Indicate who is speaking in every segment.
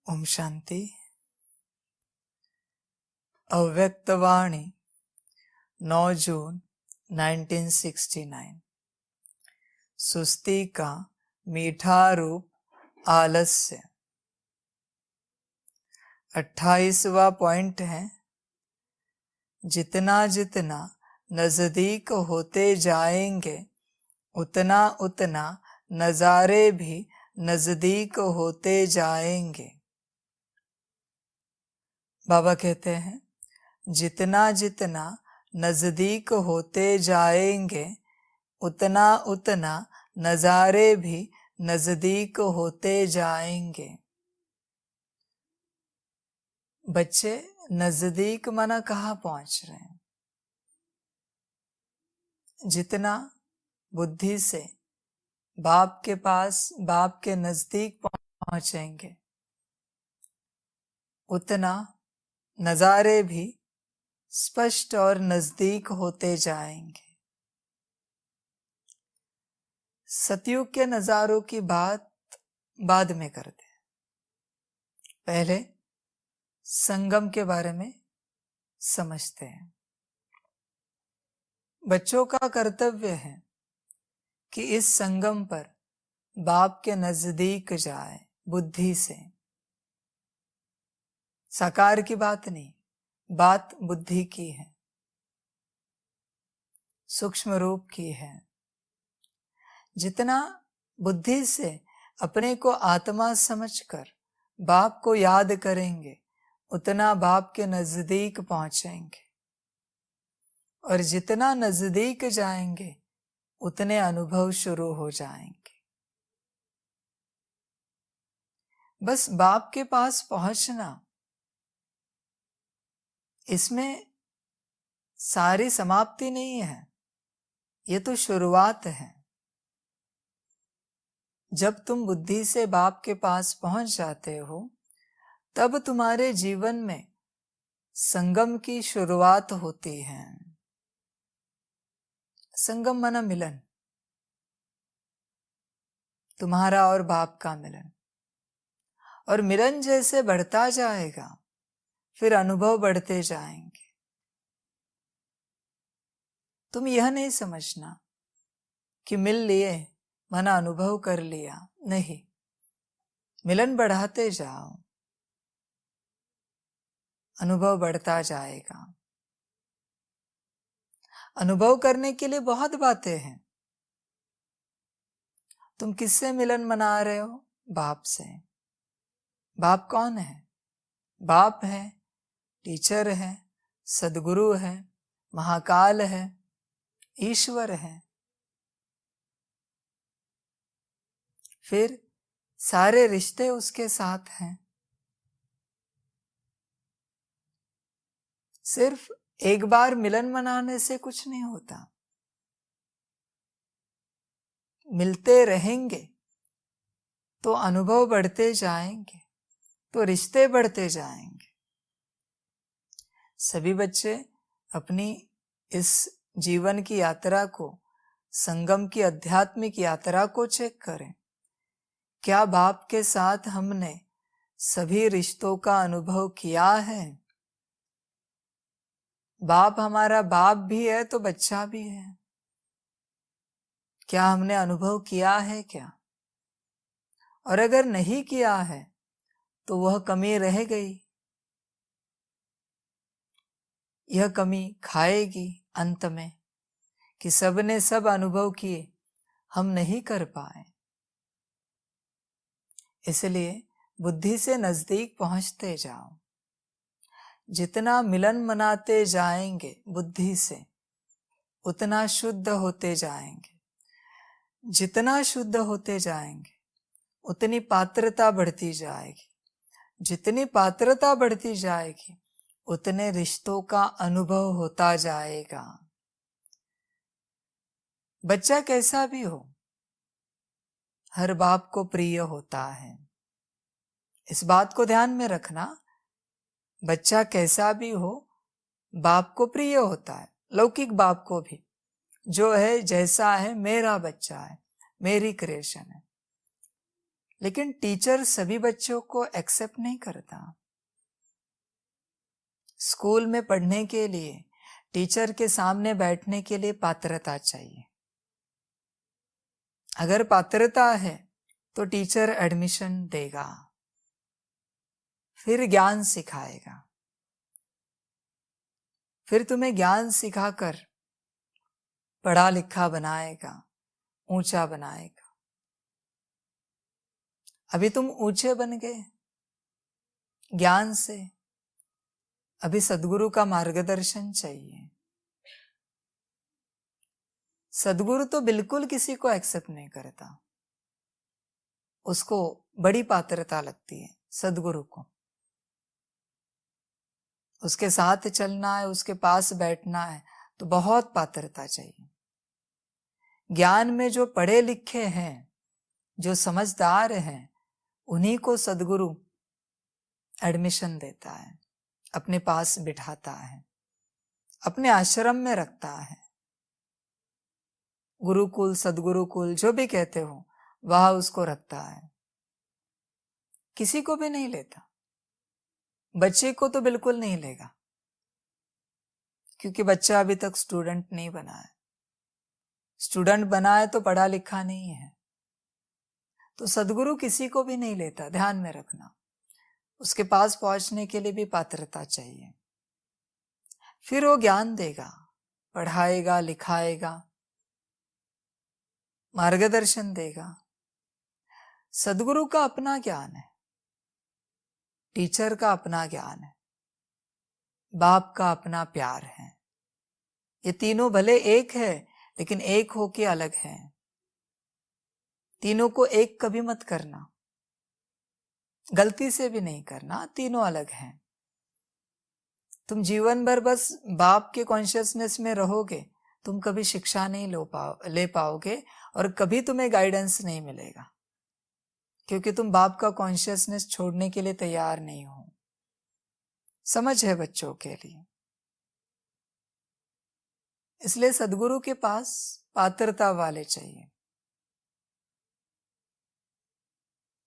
Speaker 1: ओम शांति। अव्यक्तवाणी 9 जून 1969। सुस्ती का मीठा रूप आलस्य। 28वां पॉइंट है, जितना जितना नजदीक होते जाएंगे उतना उतना नजारे भी नजदीक होते जाएंगे। बाबा कहते हैं, जितना जितना नजदीक होते जाएंगे उतना उतना नजारे भी नजदीक होते जाएंगे। बच्चे नजदीक माना कहाँ पहुंच रहे हैं? जितना बुद्धि से बाप के पास, बाप के नजदीक पहुंचेंगे उतना नजारे भी स्पष्ट और नजदीक होते जाएंगे। सतयुग के नजारों की बात बाद में करते हैं, पहले संगम के बारे में समझते हैं। बच्चों का कर्तव्य है कि इस संगम पर बाप के नजदीक जाए बुद्धि से। साकार की बात नहीं, बात बुद्धि की है, सूक्ष्म रूप की है। जितना बुद्धि से अपने को आत्मा समझकर बाप को याद करेंगे उतना बाप के नजदीक पहुंचेंगे, और जितना नजदीक जाएंगे उतने अनुभव शुरू हो जाएंगे। बस बाप के पास पहुंचना, इसमें सारी समाप्ति नहीं है, ये तो शुरुआत है। जब तुम बुद्धि से बाप के पास पहुंच जाते हो तब तुम्हारे जीवन में संगम की शुरुआत होती है। संगम माना मिलन, तुम्हारा और बाप का मिलन। और मिलन जैसे बढ़ता जाएगा फिर अनुभव बढ़ते जाएंगे। तुम यह नहीं समझना कि मिल लिए माना अनुभव कर लिया, नहीं। मिलन बढ़ाते जाओ, अनुभव बढ़ता जाएगा। अनुभव करने के लिए बहुत बातें हैं। तुम किससे मिलन मना रहे हो? बाप से। बाप कौन है? बाप है, टीचर है, सदगुरु है, महाकाल है, ईश्वर है। फिर सारे रिश्ते उसके साथ हैं। सिर्फ एक बार मिलन मनाने से कुछ नहीं होता। मिलते रहेंगे तो अनुभव बढ़ते जाएंगे, तो रिश्ते बढ़ते जाएंगे। सभी बच्चे अपनी इस जीवन की यात्रा को, संगम की आध्यात्मिक यात्रा को चेक करें। क्या बाप के साथ हमने सभी रिश्तों का अनुभव किया है? बाप हमारा बाप भी है तो बच्चा भी है। क्या हमने अनुभव किया है क्या? और अगर नहीं किया है तो वह कमी रह गई। यह कमी खाएगी अंत में कि सबने सब अनुभव किए, हम नहीं कर पाए। इसलिए बुद्धि से नजदीक पहुंचते जाओ। जितना मिलन मनाते जाएंगे बुद्धि से उतना शुद्ध होते जाएंगे। जितना शुद्ध होते जाएंगे उतनी पात्रता बढ़ती जाएगी। जितनी पात्रता बढ़ती जाएगी उतने रिश्तों का अनुभव होता जाएगा। बच्चा कैसा भी हो, हर बाप को प्रिय होता है। इस बात को ध्यान में रखना। बच्चा कैसा भी हो, बाप को प्रिय होता है। लौकिक बाप को भी, जो है जैसा है, मेरा बच्चा है, मेरी क्रिएशन है। लेकिन टीचर सभी बच्चों को एक्सेप्ट नहीं करता। स्कूल में पढ़ने के लिए टीचर के सामने बैठने के लिए पात्रता चाहिए। अगर पात्रता है तो टीचर एडमिशन देगा, फिर ज्ञान सिखाएगा, फिर तुम्हें ज्ञान सिखाकर पढ़ा लिखा बनाएगा, ऊंचा बनाएगा। अभी तुम ऊंचे बन गए ज्ञान से, अभी सद्गुरु का मार्गदर्शन चाहिए। सद्गुरु तो बिल्कुल किसी को एक्सेप्ट नहीं करता, उसको बड़ी पात्रता लगती है। सद्गुरु को उसके साथ चलना है, उसके पास बैठना है तो बहुत पात्रता चाहिए। ज्ञान में जो पढ़े लिखे हैं, जो समझदार हैं, उन्हीं को सद्गुरु एडमिशन देता है, अपने पास बिठाता है, अपने आश्रम में रखता है। गुरुकुल, सद्गुरुकुल जो भी कहते हो, वह उसको रखता है, किसी को भी नहीं लेता। बच्चे को तो बिल्कुल नहीं लेगा, क्योंकि बच्चा अभी तक स्टूडेंट नहीं बना है। स्टूडेंट बना है तो पढ़ा लिखा नहीं है, तो सद्गुरु किसी को भी नहीं लेता, ध्यान में रखना। उसके पास पहुंचने के लिए भी पात्रता चाहिए। फिर वो ज्ञान देगा, पढ़ाएगा, लिखाएगा, मार्गदर्शन देगा। सद्गुरु का अपना ज्ञान है, टीचर का अपना ज्ञान है, बाप का अपना प्यार है। ये तीनों भले एक है, लेकिन एक होके अलग है। तीनों को एक कभी मत करना, गलती से भी नहीं करना, तीनों अलग हैं। तुम जीवन भर बस बाप के कॉन्शियसनेस में रहोगे, तुम कभी शिक्षा नहीं ले पाओगे और कभी तुम्हें गाइडेंस नहीं मिलेगा, क्योंकि तुम बाप का कॉन्शियसनेस छोड़ने के लिए तैयार नहीं हो। समझ है बच्चों के लिए। इसलिए सद्गुरु के पास पात्रता वाले चाहिए।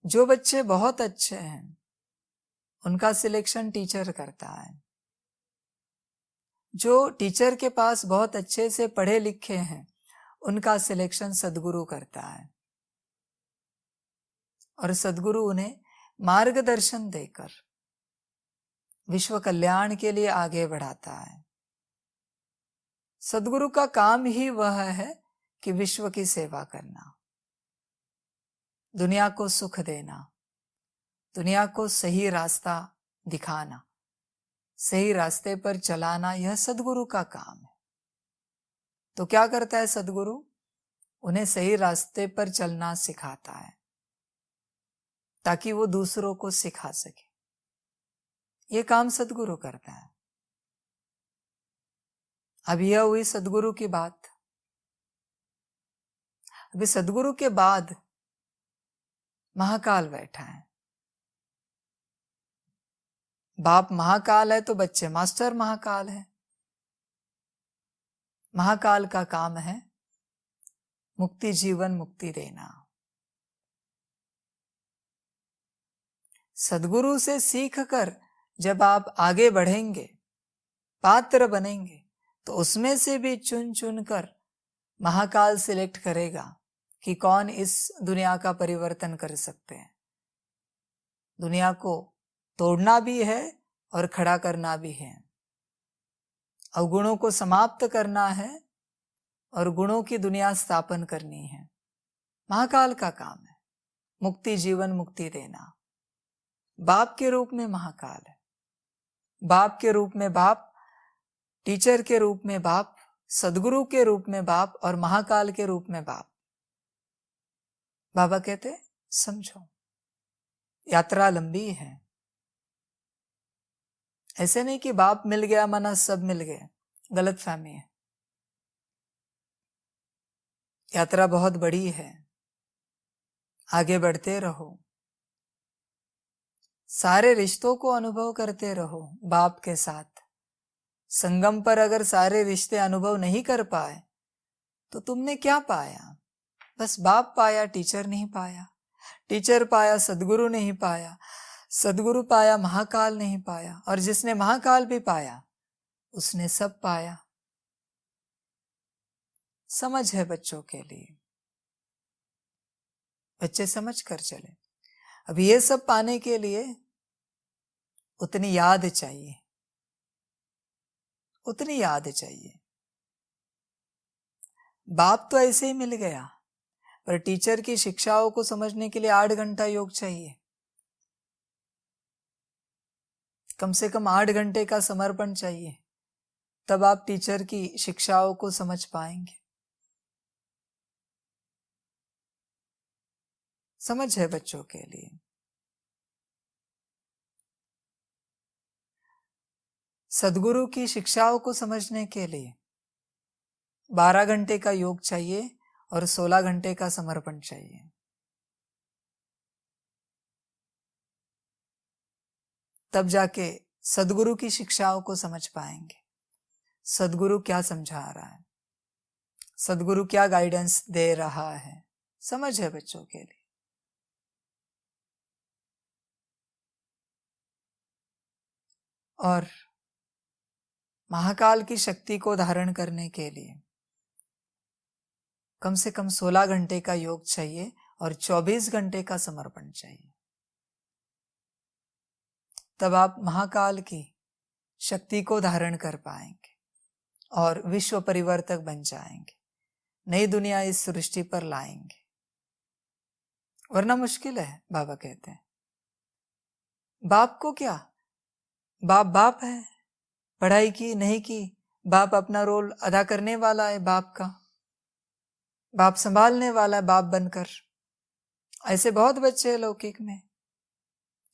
Speaker 1: जो बच्चे बहुत अच्छे हैं उनका सिलेक्शन टीचर करता है। जो टीचर के पास बहुत अच्छे से पढ़े लिखे हैं उनका सिलेक्शन सद्गुरु करता है, और सद्गुरु उन्हें मार्गदर्शन देकर विश्व कल्याण के लिए आगे बढ़ाता है। सद्गुरु का काम ही वह है कि विश्व की सेवा करना, दुनिया को सुख देना, दुनिया को सही रास्ता दिखाना, सही रास्ते पर चलाना, यह सद्गुरु का काम है। तो क्या करता है सद्गुरु? उन्हें सही रास्ते पर चलना सिखाता है, ताकि वो दूसरों को सिखा सके। ये काम सद्गुरु करता है। अब यह हुई सद्गुरु की बात। अभी सद्गुरु के बाद महाकाल बैठा है। बाप महाकाल है तो बच्चे मास्टर महाकाल है। महाकाल का काम है मुक्ति, जीवन मुक्ति देना। सद्गुरु से सीख कर जब आप आगे बढ़ेंगे, पात्र बनेंगे, तो उसमें से भी चुन चुन कर महाकाल सिलेक्ट करेगा कि कौन इस दुनिया का परिवर्तन कर सकते हैं। दुनिया को तोड़ना भी है और खड़ा करना भी है, अवगुणों को समाप्त करना है और गुणों की दुनिया स्थापन करनी है। महाकाल का काम है मुक्ति, जीवन मुक्ति देना। बाप के रूप में महाकाल है, बाप के रूप में बाप, टीचर के रूप में बाप, सद्गुरु के रूप में बाप और महाकाल के रूप में बाप। बाबा कहते समझो, यात्रा लंबी है। ऐसे नहीं कि बाप मिल गया माना सब मिल गए, गलत फहमी है। यात्रा बहुत बड़ी है, आगे बढ़ते रहो, सारे रिश्तों को अनुभव करते रहो बाप के साथ। संगम पर अगर सारे रिश्ते अनुभव नहीं कर पाए तो तुमने क्या पाया? बस बाप पाया, टीचर नहीं पाया। टीचर पाया, सदगुरु नहीं पाया, सदगुरु पाया, महाकाल नहीं पाया, और जिसने महाकाल भी पाया उसने सब पाया। समझ है बच्चों के लिए, बच्चे समझ कर चले। अब ये सब पाने के लिए उतनी याद चाहिए, उतनी याद चाहिए। बाप तो ऐसे ही मिल गया, पर टीचर की शिक्षाओं को समझने के लिए 8 घंटा योग चाहिए। कम से कम 8 घंटे का समर्पण चाहिए, तब आप टीचर की शिक्षाओं को समझ पाएंगे। समझ है बच्चों के लिए। सदगुरु की शिक्षाओं को समझने के लिए 12 घंटे का योग चाहिए और 16 घंटे का समर्पण चाहिए। तब जाके सदगुरु की शिक्षाओं को समझ पाएंगे। सदगुरु क्या समझा रहा है, सदगुरु क्या गाइडेंस दे रहा है, समझ है बच्चों के लिए। और महाकाल की शक्ति को धारण करने के लिए कम से कम 16 घंटे का योग चाहिए और 24 घंटे का समर्पण चाहिए। तब आप महाकाल की शक्ति को धारण कर पाएंगे और विश्व परिवर्तक बन जाएंगे, नई दुनिया इस सृष्टि पर लाएंगे। वरना मुश्किल है। बाबा कहते हैं बाप को क्या, बाप बाप है, पढ़ाई की नहीं की, बाप अपना रोल अदा करने वाला है, बाप का बाप संभालने वाला है बाप बनकर। ऐसे बहुत बच्चे हैं लौकिक में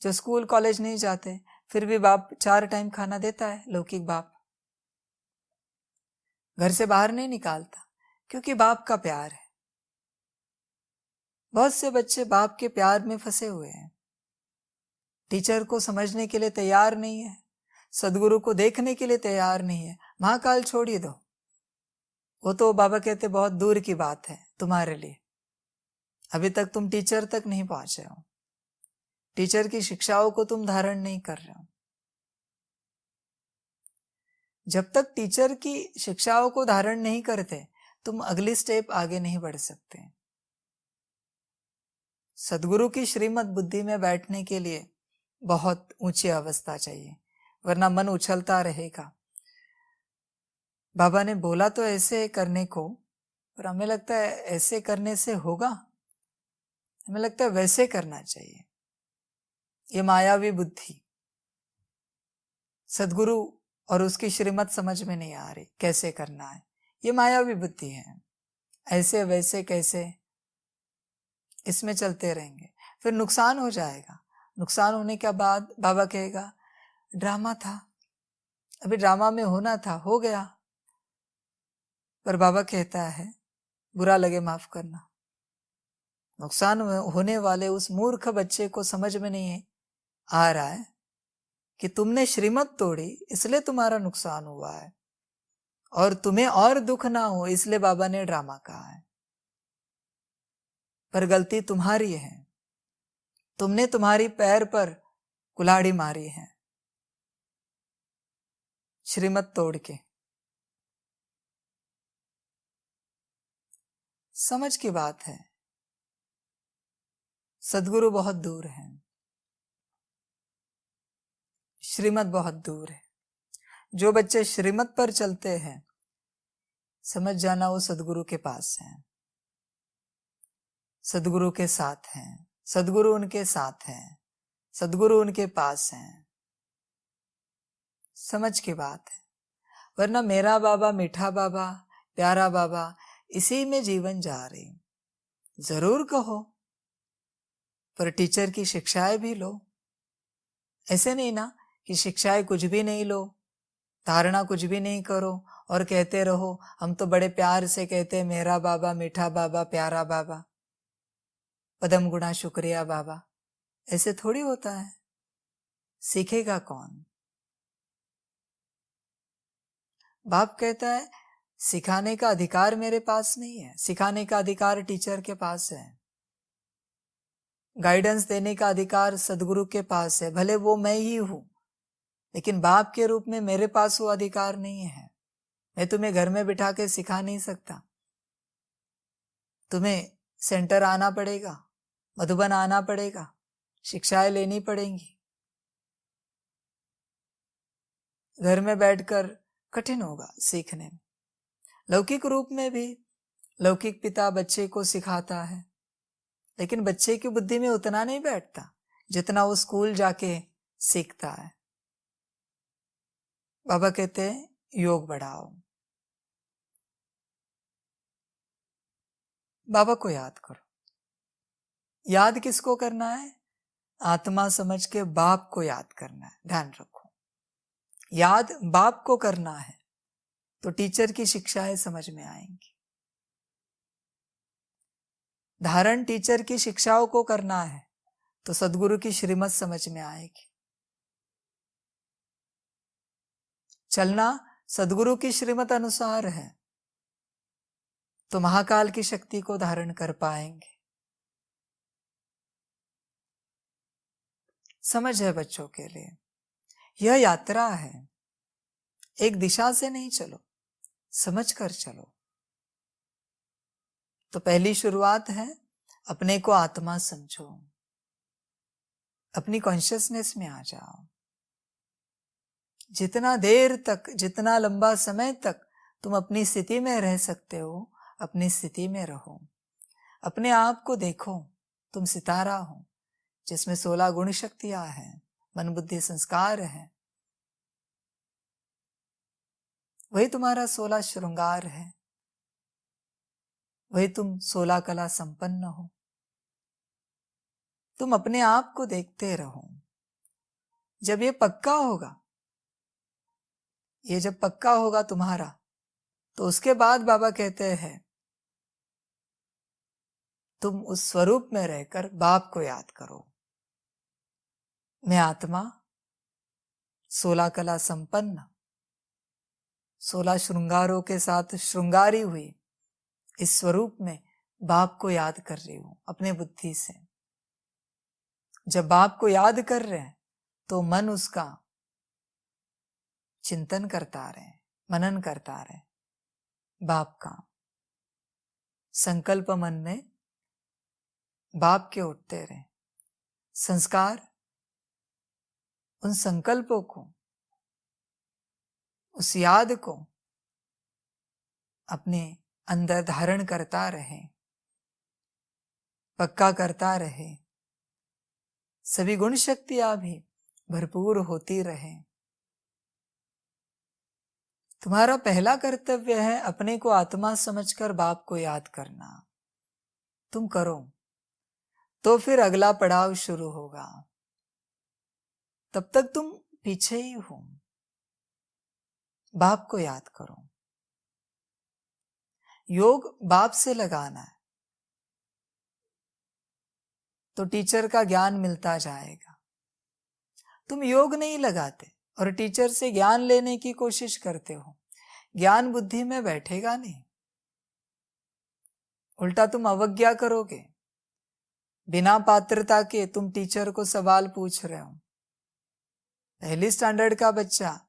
Speaker 1: जो स्कूल कॉलेज नहीं जाते, फिर भी बाप 4 टाइम खाना देता है। लौकिक बाप घर से बाहर नहीं निकालता क्योंकि बाप का प्यार है। बहुत से बच्चे बाप के प्यार में फंसे हुए हैं, टीचर को समझने के लिए तैयार नहीं है, सदगुरु को देखने के लिए तैयार नहीं है। महाकाल छोड़ दो, वो तो बाबा कहते बहुत दूर की बात है तुम्हारे लिए। अभी तक तुम टीचर तक नहीं पहुंचे हो, टीचर की शिक्षाओं को तुम धारण नहीं कर रहे हो। जब तक टीचर की शिक्षाओं को धारण नहीं करते तुम अगली स्टेप आगे नहीं बढ़ सकते। सदगुरु की श्रीमत बुद्धि में बैठने के लिए बहुत ऊंची अवस्था चाहिए, वरना मन उछलता रहेगा। बाबा ने बोला तो ऐसे करने को, पर हमें लगता है ऐसे करने से होगा, हमें लगता है वैसे करना चाहिए। ये मायावी बुद्धि, सदगुरु और उसकी श्रीमत समझ में नहीं आ रही कैसे करना है। ये मायावी बुद्धि है, ऐसे वैसे कैसे, इसमें चलते रहेंगे, फिर नुकसान हो जाएगा। नुकसान होने के बाद बाबा कहेगा ड्रामा था, अभी ड्रामा में होना था, हो गया। पर बाबा कहता है बुरा लगे माफ करना। नुकसान होने वाले उस मूर्ख बच्चे को समझ में नहीं आ रहा है कि तुमने श्रीमत तोड़ी इसलिए तुम्हारा नुकसान हुआ है, और तुम्हें और दुख ना हो इसलिए बाबा ने ड्रामा कहा है। पर गलती तुम्हारी है, तुमने तुम्हारी पैर पर कुल्हाड़ी मारी है श्रीमत तोड़ के। समझ की बात है। सदगुरु बहुत दूर है, श्रीमत बहुत दूर है। जो बच्चे श्रीमत पर चलते हैं समझ जाना वो सदगुरु के पास है, सदगुरु के साथ हैं, सदगुरु उनके साथ हैं, सदगुरु उनके पास हैं। समझ की बात है। वरना मेरा बाबा, मीठा बाबा, प्यारा बाबा, इसी में जीवन जा रही। जरूर कहो, पर टीचर की शिक्षाएं भी लो। ऐसे नहीं ना कि शिक्षाएं कुछ भी नहीं लो, धारणा कुछ भी नहीं करो और कहते रहो हम तो बड़े प्यार से कहते हैं मेरा बाबा, मीठा बाबा, प्यारा बाबा, पदम गुणा शुक्रिया बाबा। ऐसे थोड़ी होता है। सीखेगा कौन? बाप कहता है सिखाने का अधिकार मेरे पास नहीं है, सिखाने का अधिकार टीचर के पास है। गाइडेंस देने का अधिकार सदगुरु के पास है, भले वो मैं ही हूं, लेकिन बाप के रूप में मेरे पास वो अधिकार नहीं है। मैं तुम्हें घर में बिठा के सिखा नहीं सकता, तुम्हें सेंटर आना पड़ेगा, मधुबन आना पड़ेगा, शिक्षाएं लेनी पड़ेंगी। घर में बैठकर कठिन होगा सीखने में। लौकिक रूप में भी लौकिक पिता बच्चे को सिखाता है, लेकिन बच्चे की बुद्धि में उतना नहीं बैठता जितना वो स्कूल जाके सीखता है। बाबा कहते हैं योग बढ़ाओ। बाबा को याद करो। याद किसको करना है? आत्मा समझ के बाप को याद करना है। ध्यान रखो, याद बाप को करना है तो टीचर की शिक्षाएं समझ में आएंगी। धारण टीचर की शिक्षाओं को करना है तो सदगुरु की श्रीमत समझ में आएगी। चलना सदगुरु की श्रीमत अनुसार है तो महाकाल की शक्ति को धारण कर पाएंगे। समझ है बच्चों के लिए, यह यात्रा है। एक दिशा से नहीं चलो, समझ कर चलो। तो पहली शुरुआत है, अपने को आत्मा समझो, अपनी कॉन्शियसनेस में आ जाओ। जितना देर तक, जितना लंबा समय तक तुम अपनी स्थिति में रह सकते हो, अपनी स्थिति में रहो। अपने आप को देखो, तुम सितारा हो जिसमें 16 गुण शक्तियां हैं, मन बुद्धि संस्कार है। वही तुम्हारा 16 श्रृंगार है, वही तुम 16 कला संपन्न हो। तुम अपने आप को देखते रहो। जब ये पक्का होगा, ये जब पक्का होगा तुम्हारा, तो उसके बाद बाबा कहते हैं तुम उस स्वरूप में रहकर बाप को याद करो। मैं आत्मा 16 कला संपन्न, 16 श्रृंगारों के साथ श्रृंगारी हुई इस स्वरूप में बाप को याद कर रही हूं अपने बुद्धि से। जब बाप को याद कर रहे हैं तो मन उसका चिंतन करता रहे, मनन करता रहे बाप का। संकल्प मन में बाप के उठते रहे। संस्कार उन संकल्पों को, उस याद को अपने अंदर धारण करता रहे, पक्का करता रहे। सभी गुण शक्तियां भी भरपूर होती रहे। तुम्हारा पहला कर्तव्य है अपने को आत्मा समझकर बाप को याद करना। तुम करो तो फिर अगला पड़ाव शुरू होगा। तब तक तुम पीछे ही हो। बाप को याद करो। योग बाप से लगाना है तो टीचर का ज्ञान मिलता जाएगा। तुम योग नहीं लगाते और टीचर से ज्ञान लेने की कोशिश करते हो, ज्ञान बुद्धि में बैठेगा नहीं, उल्टा तुम अवज्ञा करोगे। बिना पात्रता के तुम टीचर को सवाल पूछ रहे हो। पहली स्टैंडर्ड का बच्चा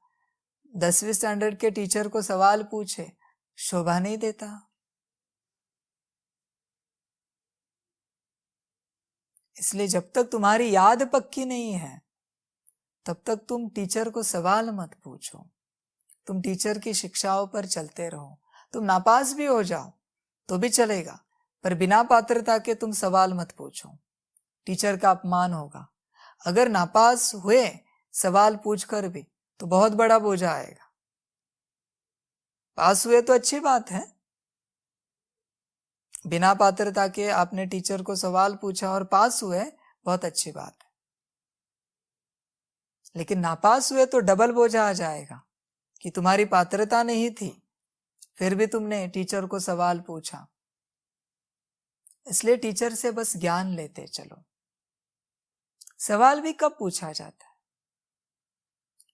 Speaker 1: 10वीं स्टैंडर्ड के टीचर को सवाल पूछे, शोभा नहीं देता। इसलिए जब तक तुम्हारी याद पक्की नहीं है तब तक तुम टीचर को सवाल मत पूछो। तुम टीचर की शिक्षाओं पर चलते रहो। तुम नापास भी हो जाओ तो भी चलेगा, पर बिना पात्रता के तुम सवाल मत पूछो, टीचर का अपमान होगा। अगर नापास हुए सवाल पूछकर भी तो बहुत बड़ा बोझा आएगा। पास हुए तो अच्छी बात है, बिना पात्रता के आपने टीचर को सवाल पूछा और पास हुए, बहुत अच्छी बात है। लेकिन नापास हुए तो डबल बोझा आ जाएगा कि तुम्हारी पात्रता नहीं थी, फिर भी तुमने टीचर को सवाल पूछा। इसलिए टीचर से बस ज्ञान लेते चलो। सवाल भी कब पूछा जाता है?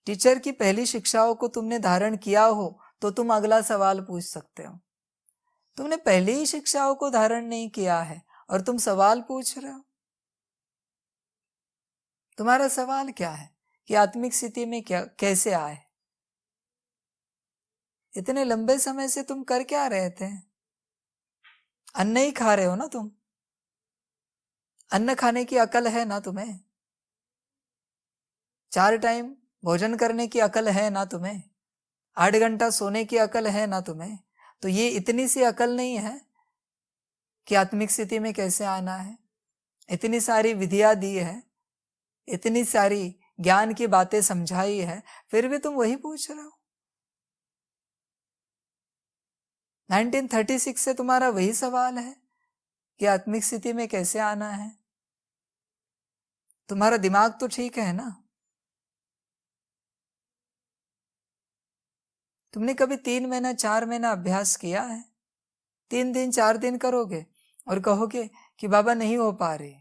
Speaker 1: टीचर की पहली शिक्षाओं को तुमने धारण किया हो तो तुम अगला सवाल पूछ सकते हो। तुमने पहली ही शिक्षाओं को धारण नहीं किया है और तुम सवाल पूछ रहे हो, तुम्हारा सवाल क्या है कि आत्मिक स्थिति में क्या कैसे आए? इतने लंबे समय से तुम कर क्या रहे थे? अन्न ही खा रहे हो ना तुम। अन्न खाने की अकल है ना तुम्हें? 4 टाइम भोजन करने की अकल है ना तुम्हें? 8 घंटा सोने की अकल है ना तुम्हें? तो ये इतनी सी अकल नहीं है कि आत्मिक स्थिति में कैसे आना है? इतनी सारी विधियां दी है, इतनी सारी ज्ञान की बातें समझाई है, फिर भी तुम वही पूछ रहे हो। 1936 से तुम्हारा वही सवाल है कि आत्मिक स्थिति में कैसे आना है। तुम्हारा दिमाग तो ठीक है ना? तुमने कभी 3 महीना 4 महीना अभ्यास किया है? 3 दिन 4 दिन करोगे और कहोगे कि बाबा नहीं हो पा रही,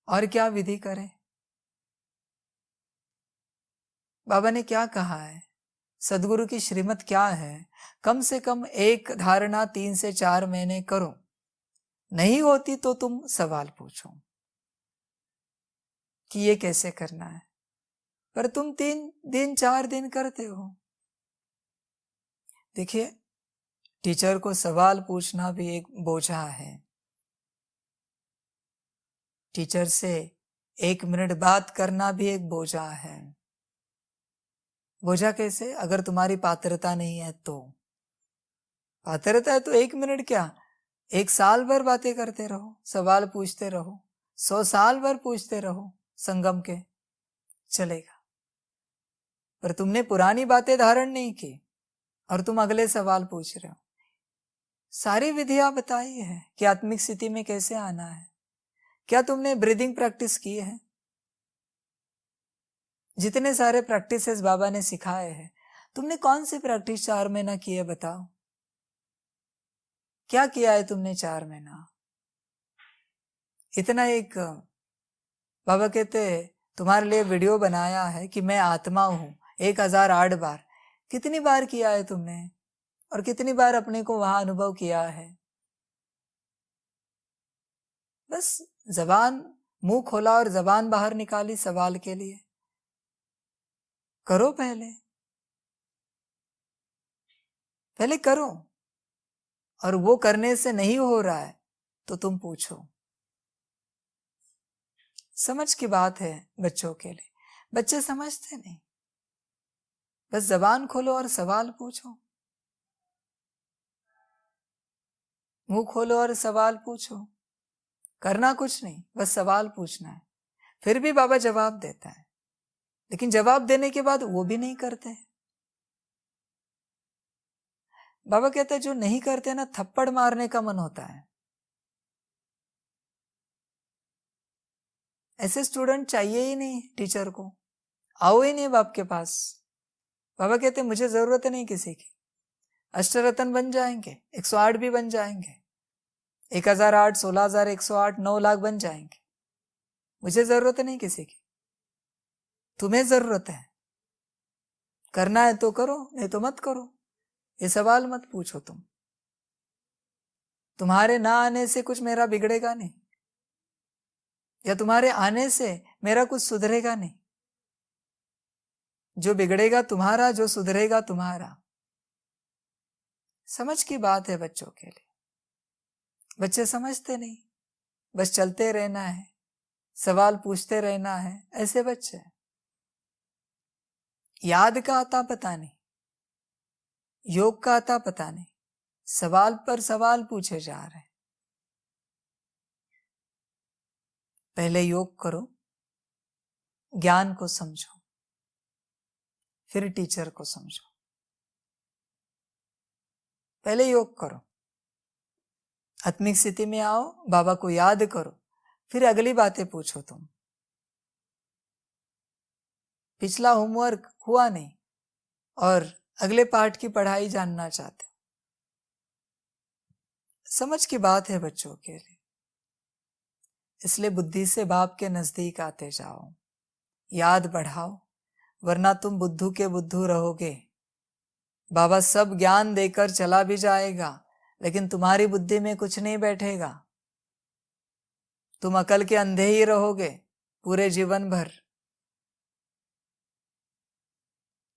Speaker 1: और क्या विधि करें? बाबा ने क्या कहा है, सदगुरु की श्रीमत क्या है? कम से कम एक धारणा 3 से 4 महीने करो, नहीं होती तो तुम सवाल पूछो कि ये कैसे करना है। पर तुम 3 दिन 4 दिन करते हो। देखिए, टीचर को सवाल पूछना भी एक बोझा है। टीचर से 1 मिनट बात करना भी एक बोझा है। बोझा कैसे? अगर तुम्हारी पात्रता नहीं है तो। पात्रता है तो 1 मिनट क्या, 1 साल भर बातें करते रहो, सवाल पूछते रहो, 100 साल भर पूछते रहो, संगम के चलेगा। पर तुमने पुरानी बातें धारण नहीं की और तुम अगले सवाल पूछ रहे हो। सारी विधियां बताई है कि आत्मिक स्थिति में कैसे आना है। क्या तुमने ब्रीदिंग प्रैक्टिस की है? जितने सारे प्रैक्टिसेस बाबा ने सिखाए हैं, तुमने कौन सी प्रैक्टिस 4 महीना की है? बताओ, क्या किया है तुमने 4 महीना? इतना एक बाबा कहते तुम्हारे लिए वीडियो बनाया है कि मैं आत्मा हूं 1008 बार। कितनी बार किया है तुमने और कितनी बार अपने को वहां अनुभव किया है? बस जबान, मुंह खोला और जबान बाहर निकाली सवाल के लिए। करो, पहले करो। और वो करने से नहीं हो रहा है तो तुम पूछो। समझ की बात है बच्चों के लिए। बच्चे समझते नहीं, बस जबान खोलो और सवाल पूछो। मुंह खोलो और सवाल पूछो। करना कुछ नहीं, बस सवाल पूछना है। फिर भी बाबा जवाब देता है, लेकिन जवाब देने के बाद वो भी नहीं करते। बाबा कहते हैं जो नहीं करते ना, थप्पड़ मारने का मन होता है। ऐसे स्टूडेंट चाहिए ही नहीं टीचर को, आओ ही नहीं बाप के पास। बाबा कहते हैं मुझे जरूरत नहीं किसी की। अष्टरत्न बन जाएंगे, 108 भी बन जाएंगे, 1008, 16108, 9 लाख बन जाएंगे, मुझे जरूरत नहीं किसी की। तुम्हें जरूरत है, करना है तो करो, नहीं तो मत करो। ये सवाल मत पूछो तुम। तुम्हारे ना आने से कुछ मेरा बिगड़ेगा नहीं, या तुम्हारे आने से मेरा कुछ सुधरेगा नहीं। जो बिगड़ेगा तुम्हारा, जो सुधरेगा तुम्हारा। समझ की बात है बच्चों के लिए। बच्चे समझते नहीं, बस चलते रहना है, सवाल पूछते रहना है। ऐसे बच्चे याद का आता पता नहीं, योग का आता पता नहीं, सवाल पर सवाल पूछे जा रहे हैं। पहले योग करो, ज्ञान को समझो, फिर टीचर को समझो। पहले योग करो, आत्मिक स्थिति में आओ, बाबा को याद करो, फिर अगली बातें पूछो तुम। पिछला होमवर्क हुआ नहीं और अगले पार्ट की पढ़ाई जानना चाहते। समझ की बात है बच्चों के लिए। इसलिए बुद्धि से बाप के नजदीक आते जाओ, याद बढ़ाओ, वरना तुम बुद्धू के बुद्धू रहोगे। बाबा सब ज्ञान देकर चला भी जाएगा, लेकिन तुम्हारी बुद्धि में कुछ नहीं बैठेगा। तुम अकल के अंधे ही रहोगे पूरे जीवन भर।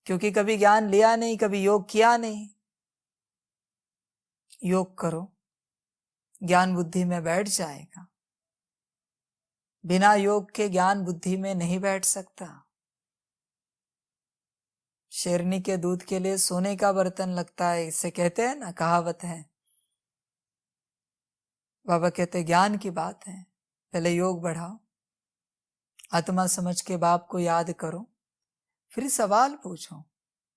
Speaker 1: क्योंकि कभी ज्ञान लिया नहीं, कभी योग किया नहीं। योग करो, ज्ञान बुद्धि में बैठ जाएगा। बिना योग के ज्ञान बुद्धि में नहीं बैठ सकता। शेरनी के दूध के लिए सोने का बर्तन लगता है, इसे कहते हैं ना, कहावत है। बाबा कहते ज्ञान की बात है, पहले योग बढ़ाओ, आत्मा समझ के बाप को याद करो, फिर सवाल पूछो,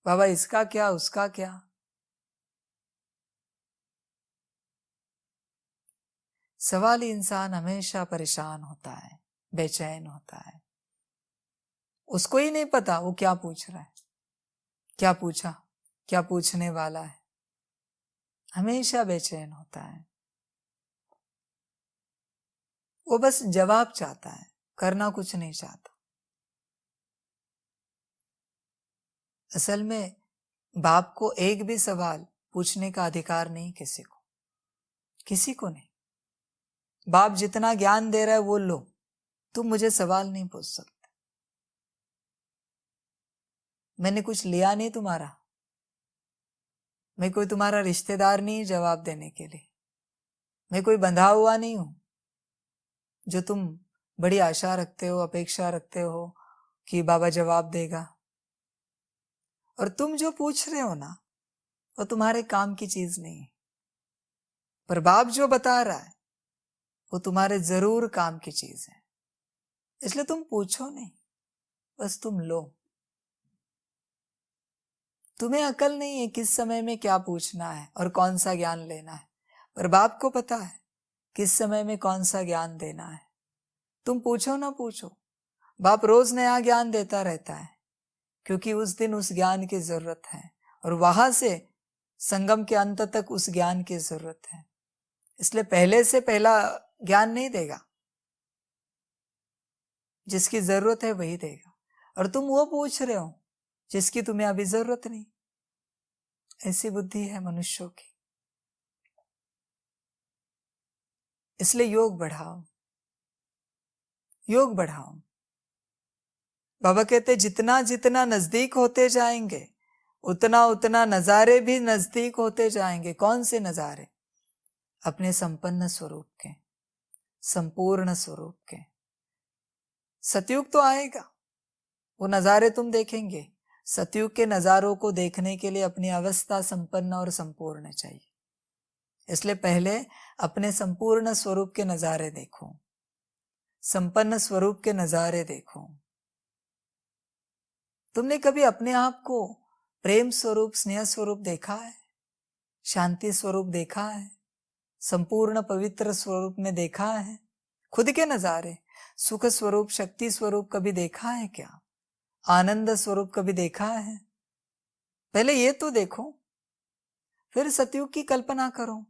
Speaker 1: बाबा इसका क्या, उसका क्या। सवाली इंसान हमेशा परेशान होता है, बेचैन होता है। उसको ही नहीं पता वो क्या पूछ रहा है, क्या पूछा, क्या पूछने वाला है। हमेशा बेचैन होता है। वो बस जवाब चाहता है, करना कुछ नहीं चाहता। असल में बाप को एक भी सवाल पूछने का अधिकार नहीं, किसी को नहीं। बाप जितना ज्ञान दे रहा है वो लो, तुम मुझे सवाल नहीं पूछ सकते। मैंने कुछ लिया नहीं तुम्हारा, मैं कोई तुम्हारा रिश्तेदार नहीं जवाब देने के लिए। मैं कोई बंधा हुआ नहीं हूं जो तुम बड़ी आशा रखते हो, अपेक्षा रखते हो कि बाबा जवाब देगा। और तुम जो पूछ रहे हो ना, वो तुम्हारे काम की चीज नहीं है। पर बाप जो बता रहा है वो तुम्हारे जरूर काम की चीज है। इसलिए तुम पूछो नहीं, बस तुम लो। तुम्हें अकल नहीं है किस समय में क्या पूछना है और कौन सा ज्ञान लेना है, पर बाप को पता है किस समय में कौन सा ज्ञान देना है। तुम पूछो ना पूछो, बाप रोज नया ज्ञान देता रहता है, क्योंकि उस दिन उस ज्ञान की जरूरत है और वहां से संगम के अंत तक उस ज्ञान की जरूरत है। इसलिए पहले से पहला ज्ञान नहीं देगा, जिसकी जरूरत है वही देगा। और तुम वो पूछ रहे हो जिसकी तुम्हें अभी जरूरत नहीं। ऐसी बुद्धि है मनुष्यों की। इसलिए योग बढ़ाओ, योग बढ़ाओ। बाबा कहते जितना जितना नजदीक होते जाएंगे उतना उतना नजारे भी नजदीक होते जाएंगे। कौन से नजारे? अपने संपन्न स्वरूप के, संपूर्ण स्वरूप के। सतयुग तो आएगा, वो नजारे तुम देखेंगे। सतयुग के नजारों को देखने के लिए अपनी अवस्था संपन्न और संपूर्ण चाहिए। इसलिए पहले अपने संपूर्ण स्वरूप के नजारे देखो, संपन्न स्वरूप के नजारे देखो। तुमने कभी अपने आप को प्रेम स्वरूप, स्नेह स्वरूप देखा है? शांति स्वरूप देखा है? संपूर्ण पवित्र स्वरूप में देखा है? खुद के नजारे, सुख स्वरूप, शक्ति स्वरूप कभी देखा है क्या? आनंद स्वरूप कभी देखा है? पहले ये तो देखो, फिर सतयुग की कल्पना करो।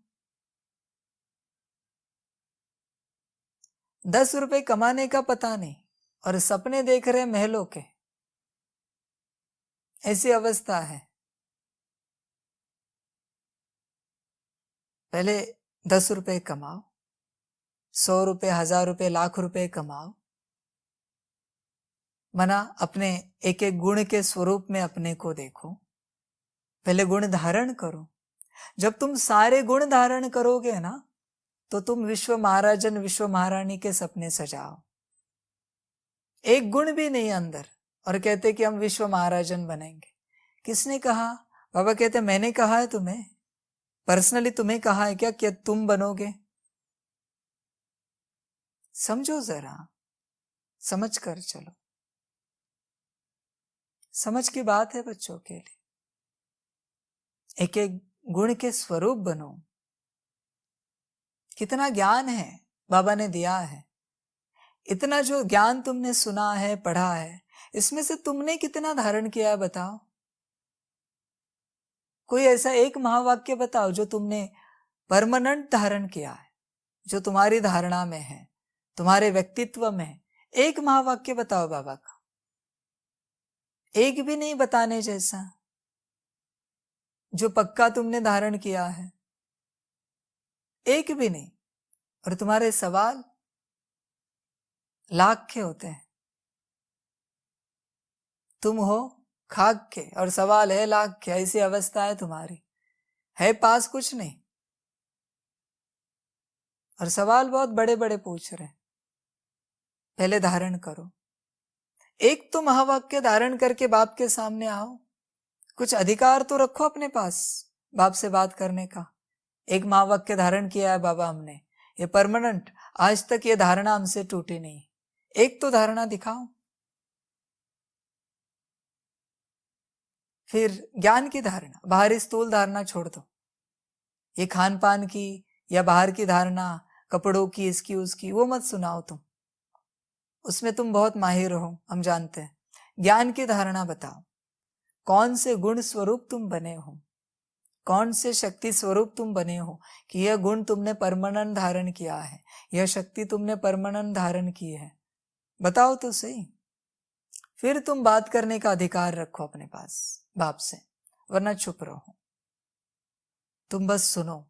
Speaker 1: 10 रुपए कमाने का पता नहीं और सपने देख रहे महलों के। ऐसी अवस्था है। पहले 10 रुपए कमाओ, 100 रुपए, 1000 रुपए, लाख रुपए कमाओ। मना अपने एक एक गुण के स्वरूप में अपने को देखो। पहले गुण धारण करो। जब तुम सारे गुण धारण करोगे ना, तो तुम विश्व महाराजन, विश्व महारानी के सपने सजाओ। एक गुण भी नहीं अंदर और कहते कि हम विश्व महाराजन बनेंगे। किसने कहा? बाबा कहते मैंने कहा है तुम्हें, पर्सनली तुम्हें कहा है क्या कि तुम बनोगे? समझो जरा, समझ कर चलो। समझ की बात है बच्चों के लिए। एक एक गुण के स्वरूप बनो। कितना ज्ञान है बाबा ने दिया है। इतना जो ज्ञान तुमने सुना है, पढ़ा है, इसमें से तुमने कितना धारण किया है बताओ। कोई ऐसा एक महावाक्य बताओ जो तुमने परमानेंट धारण किया है, जो तुम्हारी धारणा में है, तुम्हारे व्यक्तित्व में है। एक महावाक्य बताओ बाबा का। एक भी नहीं बताने जैसा, जो पक्का तुमने धारण किया है। एक भी नहीं। और तुम्हारे सवाल लाख के होते हैं। तुम हो खाक के और सवाल है लाख के, ऐसी अवस्था है तुम्हारी, है पास कुछ नहीं और सवाल बहुत बड़े बड़े पूछ रहे। पहले धारण करो, एक तो महावाक्य धारण करके बाप के सामने आओ, कुछ अधिकार तो रखो अपने पास बाप से बात करने का। एक महावाक्य धारण किया है बाबा हमने, ये परमानेंट, आज तक ये धारणा हमसे टूटी नहीं, एक तो धारणा दिखाओ। फिर ज्ञान की धारणा, बाहरी स्थूल धारणा छोड़ दो, ये खान पान की या बाहर की धारणा, कपड़ों की, इसकी उसकी, वो मत सुनाओ तुम, उसमें तुम बहुत माहिर हो, हम जानते हैं। ज्ञान की धारणा बताओ, कौन से गुण स्वरूप तुम बने हो, कौन से शक्ति स्वरूप तुम बने हो कि यह गुण तुमने परमानेंट धारण किया है, यह शक्ति तुमने परमानेंट धारण की है, बताओ तो सही। फिर तुम बात करने का अधिकार रखो अपने पास बाप से, वरना चुप रहो, तुम बस सुनो।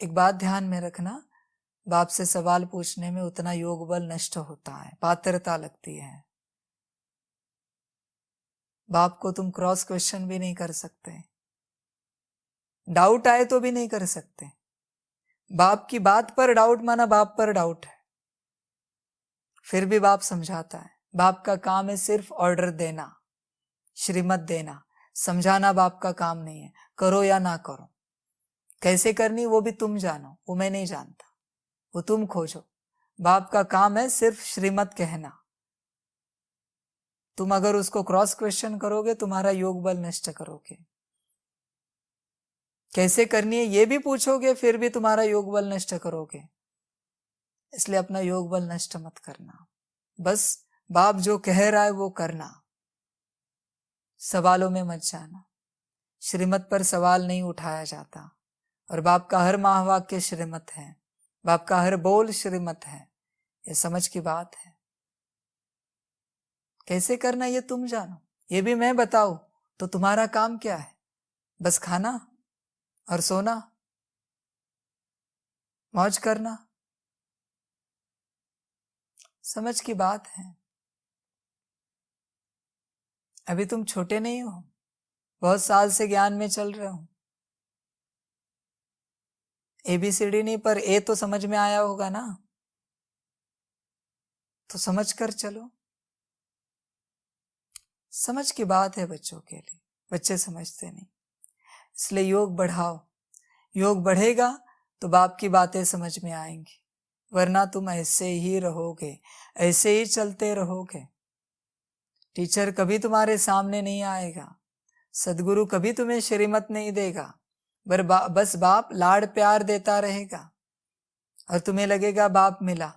Speaker 1: एक बात ध्यान में रखना, बाप से सवाल पूछने में उतना योग बल नष्ट होता है, पात्रता लगती है। बाप को तुम क्रॉस क्वेश्चन भी नहीं कर सकते, डाउट आए तो भी नहीं कर सकते। बाप की बात पर डाउट माना बाप पर डाउट है। फिर भी बाप समझाता है, बाप का काम है सिर्फ ऑर्डर देना, श्रीमत देना, समझाना बाप का काम नहीं है, करो या ना करो, कैसे करनी वो भी तुम जानो, वो मैं नहीं जानता, वो तुम खोजो। बाप का काम है सिर्फ श्रीमत कहना। तुम अगर उसको क्रॉस क्वेश्चन करोगे, तुम्हारा योग बल नष्ट करोगे। कैसे करनी है ये भी पूछोगे, फिर भी तुम्हारा योग बल नष्ट करोगे। इसलिए अपना योग बल नष्ट मत करना, बस बाप जो कह रहा है वो करना, सवालों में मत जाना। श्रीमत पर सवाल नहीं उठाया जाता, और बाप का हर महावाक्य श्रीमत है, बाप का हर बोल श्रीमत है, ये समझ की बात है। कैसे करना ये तुम जानो, ये भी मैं बताऊं तो तुम्हारा काम क्या है, बस खाना और सोना, मौज करना, समझ की बात है। अभी तुम छोटे नहीं हो, बहुत साल से ज्ञान में चल रहे हो। ABCD नहीं, पर ए तो समझ में आया होगा ना, तो समझ कर चलो। समझ की बात है बच्चों के लिए, बच्चे समझते नहीं, इसलिए योग बढ़ाओ। योग बढ़ेगा तो बाप की बातें समझ में आएंगी, वरना तुम ऐसे ही रहोगे, ऐसे ही चलते रहोगे। टीचर कभी तुम्हारे सामने नहीं आएगा, सदगुरु कभी तुम्हें श्रीमत नहीं देगा, बस बाप लाड़ प्यार देता रहेगा और तुम्हें लगेगा बाप मिला।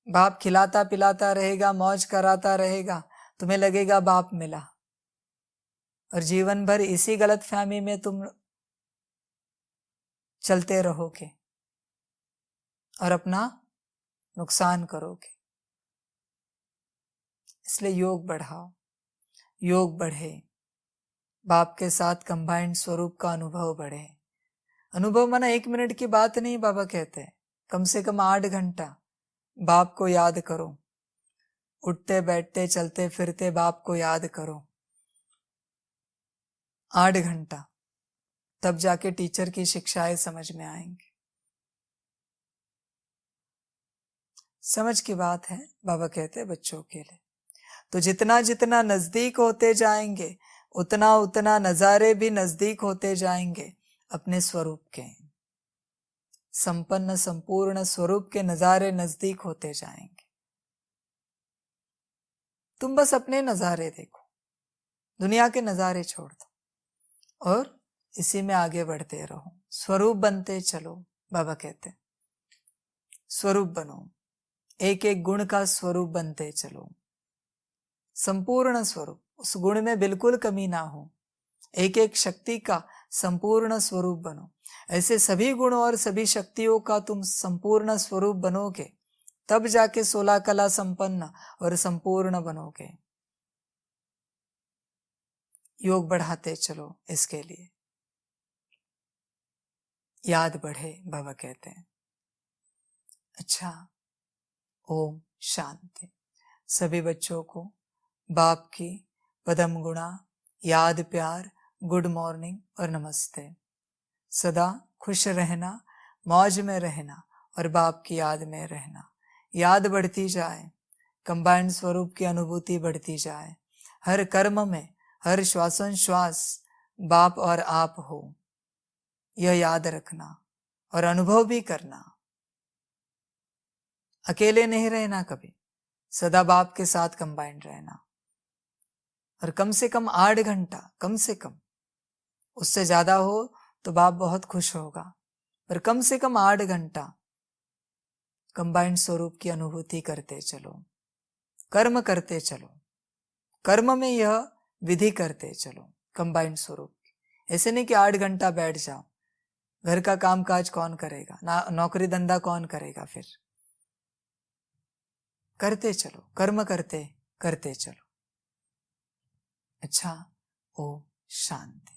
Speaker 1: बाप खिलाता पिलाता रहेगा, मौज कराता रहेगा, तुम्हें लगेगा बाप मिला, और जीवन भर इसी गलतफहमी में तुम चलते रहोगे और अपना नुकसान करोगे। इसलिए योग बढ़ाओ, योग बढ़े, बाप के साथ कंबाइंड स्वरूप का अनुभव बढ़े। अनुभव माना 1 मिनट की बात नहीं, बाबा कहते हैं कम से कम 8 घंटा बाप को याद करो, उठते बैठते चलते फिरते बाप को याद करो 8 घंटा, तब जाके टीचर की शिक्षाएं समझ में आएंगी। समझ की बात है, बाबा कहते हैं बच्चों के लिए। तो जितना जितना नजदीक होते जाएंगे, उतना उतना नजारे भी नजदीक होते जाएंगे अपने स्वरूप के, संपन्न संपूर्ण स्वरूप के नजारे नजदीक होते जाएंगे। तुम बस अपने नजारे देखो, दुनिया के नजारे छोड़ दो और इसी में आगे बढ़ते रहो, स्वरूप बनते चलो। बाबा कहते स्वरूप बनो, एक एक गुण का स्वरूप बनते चलो, संपूर्ण स्वरूप, उस गुण में बिल्कुल कमी ना हो, एक एक शक्ति का संपूर्ण स्वरूप बनो। ऐसे सभी गुणों और सभी शक्तियों का तुम संपूर्ण स्वरूप बनोगे, तब जाके 16 कला संपन्न और संपूर्ण बनोगे। योग बढ़ाते चलो, इसके लिए याद बढ़े, बाबा कहते हैं। अच्छा, ओम शांति। सभी बच्चों को बाप की पदम गुणा, याद, प्यार, गुड मॉर्निंग और नमस्ते। सदा खुश रहना, मौज में रहना और बाप की याद में रहना। याद बढ़ती जाए, कंबाइंड स्वरूप की अनुभूति बढ़ती जाए, हर कर्म में, हर श्वासोश्वास बाप और आप हो, यह याद रखना और अनुभव भी करना। अकेले नहीं रहना कभी, सदा बाप के साथ कंबाइंड रहना। और कम से कम 8 घंटा, कम से कम, उससे ज्यादा हो तो बाप बहुत खुश होगा, पर कम से कम 8 घंटा कंबाइंड स्वरूप की अनुभूति करते चलो, कर्म करते चलो, कर्म में यह विधि करते चलो कंबाइंड स्वरूप की। ऐसे नहीं कि 8 घंटा बैठ जाओ, घर का कामकाज कौन करेगा, नौकरी धंधा कौन करेगा, फिर करते चलो, कर्म करते करते चलो। अच्छा, ओम शांति।